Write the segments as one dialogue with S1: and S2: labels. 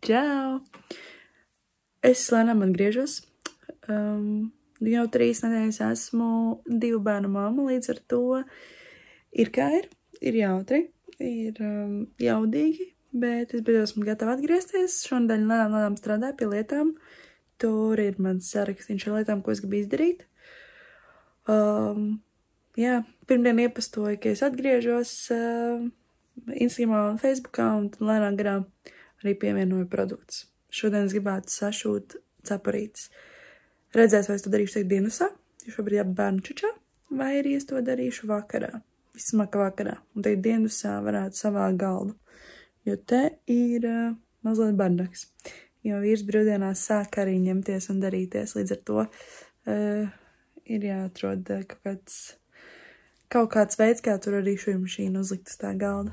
S1: Čau! Es lēnām atgriežos. Jau 3 nedēļas esmu 2 bērnu mamma, līdz ar to ir kā ir jautri, ir jaudīgi, bet es beidzot esmu gatava atgriezties. Šonadēļ lēnām strādāju pie lietām. Tur ir mans sarakstīns ar lietām, ko es gribu izdarīt. Jā, pirmdien iepastoju, ka es atgriežos Instagramā un Facebookā, un tad lēnām garām arī pievienoju produktus. Šodien es gribētu sašūt cepurītes. Redzēs, vai es to darīšu teikt dienasā, jo šobrīd abi bērnu čučā, vai arī es to darīšu vakarā, vismaka vakarā. Un teikt dienasā varētu savākt galdu, jo te ir mazliet bardaks. Jo vīrs brīvdienās sāk arī ņemties un darīties, līdz ar to ir jāatrod kaut kāds veids, kā tur arī šo mašīnu uzlikt uz tā galda.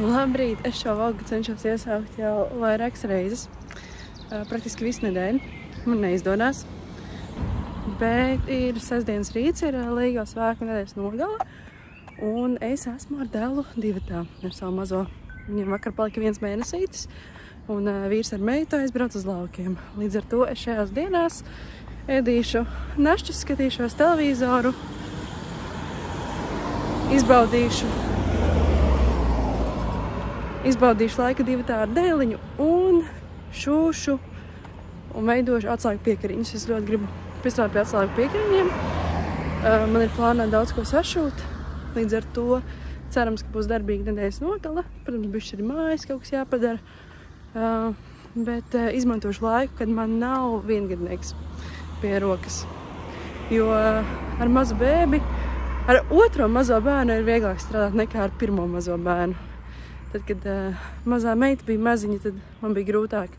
S1: Labrīt! Es šo vlogu cenšos iesaukt jau vairākas reizes. Praktiski visu nedēļu. Man neizdodas. Bet ir sestdienas rīts, ir Līgo svētku nedēļas nogala. Un es esmu ar dēlu divatā ar savu mazo. Viņam vakar palika 1 mēnesītis. Un vīrs ar meitu aizbrauc uz laukiem. Līdz ar to es šajās dienās ēdīšu našķus, skatīšos televizoru. Izbaudīšu laika divatā ar dēliņu un šūšu un veidošu atslēgu piekariņus. Es ļoti gribu piestrādāt pie atslēgu piekariņiem. Man ir plānā daudz ko sašūt, līdz ar to cerams, ka būs darbīga nedēļas nogale. Protams, bišķi arī mājas kaut kas jāpadara, bet izmantošu laiku, kad man nav viengadnieks pie rokas. Jo ar mazu bēbi, ar otro mazo bērnu ir vieglāk strādāt nekā ar pirmo mazo bērnu. Tad, kad mazā meita bija maziņa, tad man bija grūtāk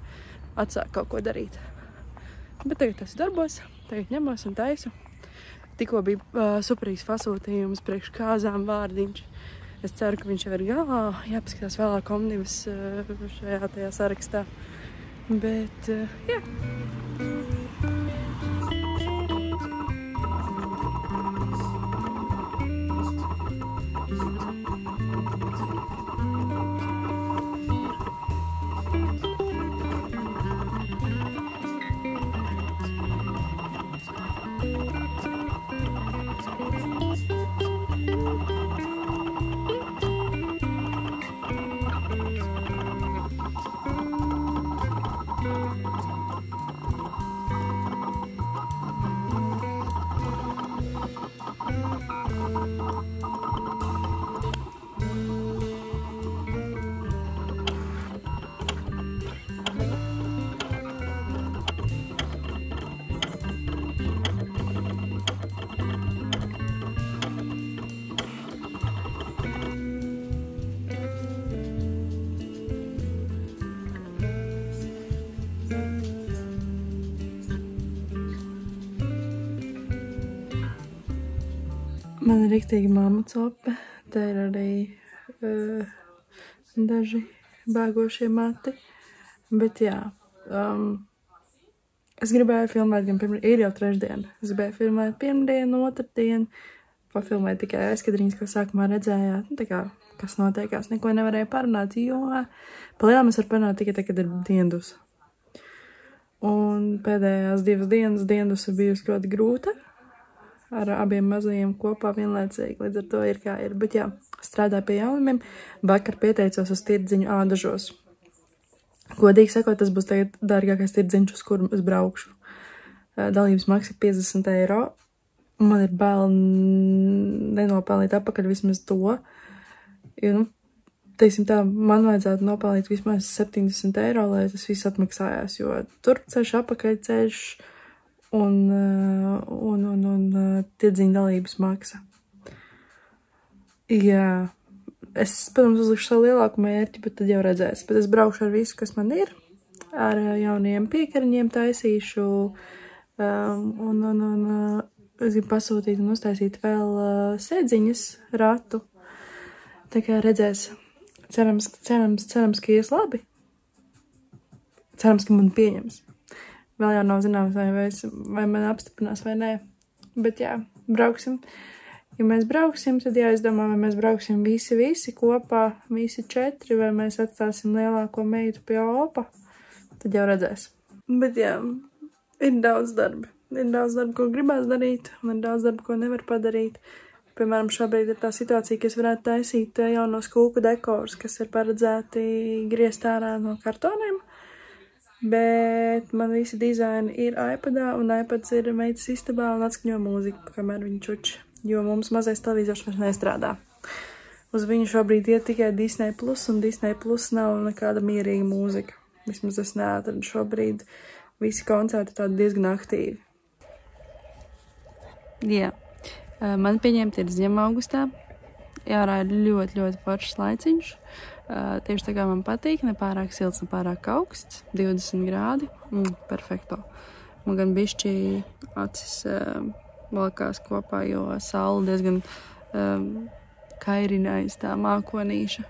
S1: atsākt kaut ko darīt. Bet tagad tas darbos, tagad ņemos un taisu. Tikko bija superīgs pasūtījums priekš kāzām vārdiņš. Es ceru, ka viņš jau ir galā. Jāpaskatās vēlāk omnibus šajā tajā sarakstā. Bet, jā. Man ir riktīgi mamma cope, te ir arī daži bēgošie mati, bet jā, es gribēju filmēt gan ir jau trešdiena, es gribēju filmēt pirmdienu, otrdien, pafilmēt tikai aizkadriņas, ko sākumā redzējāt, tā kā, kas notiekās, neko nevarēju parunāt, jo palielam es varu parunāt tikai tad, kad ir diendus. Un pēdējās 2 dienas diendus ir bijusi ļoti grūta, ar abiem mazajiem kopā vienlaicīgi, līdz ar to ir kā ir. Bet jā, strādāju pie jaunumiem, vakar pieteicos uz tirdziņu Ādažos. Godīgi sakot, tas būs tagad dārgākais tirdziņš, uz kuru es braukšu. Dalības maksa 50 eiro, un man ir bail nenopelnīt apakaļ vismaz to, jo, nu, teiksim tā, man vajadzētu nopelnīt vismaz 70 eiro, lai tas viss atmaksājās, jo turp ceļš, apakaļ ceļš, un tirdziņa dalības maksa. Jā, es, protams, uzlikšu savu lielāku mērķi, bet tad jau redzēs. Bet es braukšu ar visu, kas man ir, ar jauniem piekariņiem taisīšu, un es gribu pasūtīt un uztaisīt vēl sēdziņas ratu. Tā kā redzēs, cerams, ka ies labi. Cerams, ka man pieņems. Vēl jau nav zināms, vai man apstiprinās vai nē. Bet jā, brauksim. Ja mēs brauksim, tad jāizdomā, vai mēs brauksim visi kopā, visi 4, vai mēs atstāsim lielāko meitu pie opa. Tad jau redzēs. Bet jā, ir daudz darba. Ir daudz darba, ko gribās darīt, un ir daudz darba, ko nevar padarīt. Piemēram, šobrīd ir tā situācija, ka es varētu taisīt jaunos kūku dekorus, kas ir paredzēti griezt ārā no kartoniem. Bet man visi dizaini ir iPadā, un iPads ir meitas istabā un atskaņo mūziku, kamēr viņi čuč, jo mums mazais televizors vairs nestrādā. Uz viņu šobrīd iet tikai Disney+, un Disney+ nav nekāda mierīga mūzika. Vismaz es neatradu šobrīd. Visi koncerti tādi diezgan aktīvi. Jā, man pieņemt ir ziema augustā. Jārā ir ļoti foršs laiciņš. Tieši tā kā man patīk, ne pārāk silts, ne pārāk augsts, 20 grādi, perfekto. Man gan bišķi acis valkās kopā, jo saule diezgan kairinājas tā mākonīša.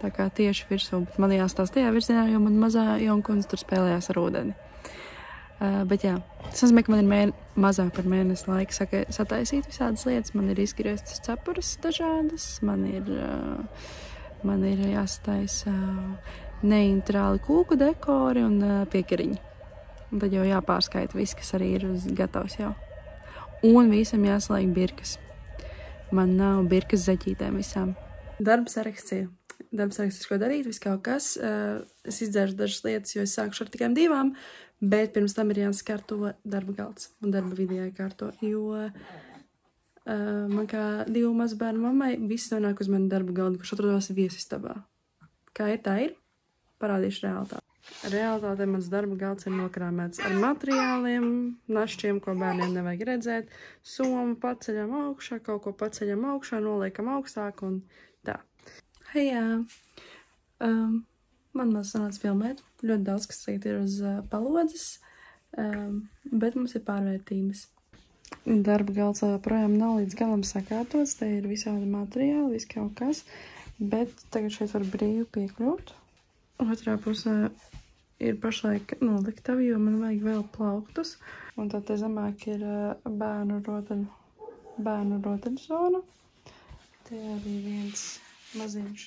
S1: Tā kā tieši virsū, bet man jāstās tajā virzienā, jo man mazā jaunkundze tur spēlējās ar ūdeni. Bet jā, tas nozīmē, ka man ir mazāk par mēnesi laika sataisīt visādas lietas. Man ir izgrieztas cepures dažādas, man ir jāsataisa neintrāli kūku dekori un piekariņi. Un tad jau jāpārskaita viss, kas arī ir gatavs jau. Un visam jāslēg birkas. Man nav birkas zeķītēm visām. Darba saraksts ir. Darba saraksts, ko darīt, viss kaut kas. Es izdzēršu dažas lietas, jo es sākušu ar tikai 2, bet pirms tam ir jāskārto darba galds un darba vidē jākārto, jo man kā 2 mazbērnu mammai viss nonāk uz manu darba galdu, kurš atrodas viesistabā. Kā ir, tā ir. Parādīšu realitāti. Realitātē mans darba galds ir nokrāmēts ar materiāliem, našķiem, ko bērniem nevajag redzēt, somu paceļam augšā, kaut ko paceļam augšā, noliekam augstāk un tā. Hejā! Man sanāca filmēt. Ļoti daudz, kas tagad ir uz palodzes, bet mums ir pārvērtības. Darba galds projām nav līdz galam sakārtots, te ir visādi materiāli, viss kaut kas, bet tagad šeit var brīvi piekļūt. Otrā pusē ir pašlaik noliktava, jo man vajag vēl plauktus, un tad te zemāk ir bērnu rotaļu zona. Te arī viens maziņš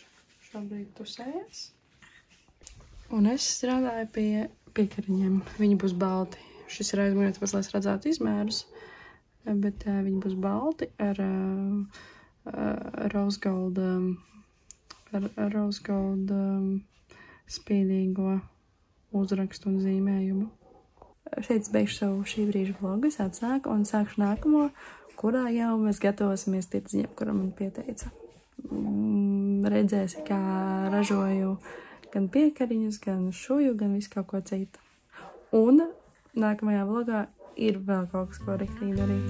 S1: šobrīd tusējas. Un es strādāju pie piekariņiem. Viņi būs balti. Šis ir aizmūņot, lai es redzētu izmērus, bet viņi būs balti ar rose gold spīdīgo uzrakstu un zīmējumu. Šeit es beigšu savu šī brīža vlogu, es atsāku un sākšu nākamo, kurā jau mēs gatavosimies tirdziņam, kuram man pieteica. Redzēsi, kā ražoju gan piekariņus, gan šuju, gan visu kaut ko citu. Un nākamajā vlogā ir vēl kaut kas, ko riktīgi darīt.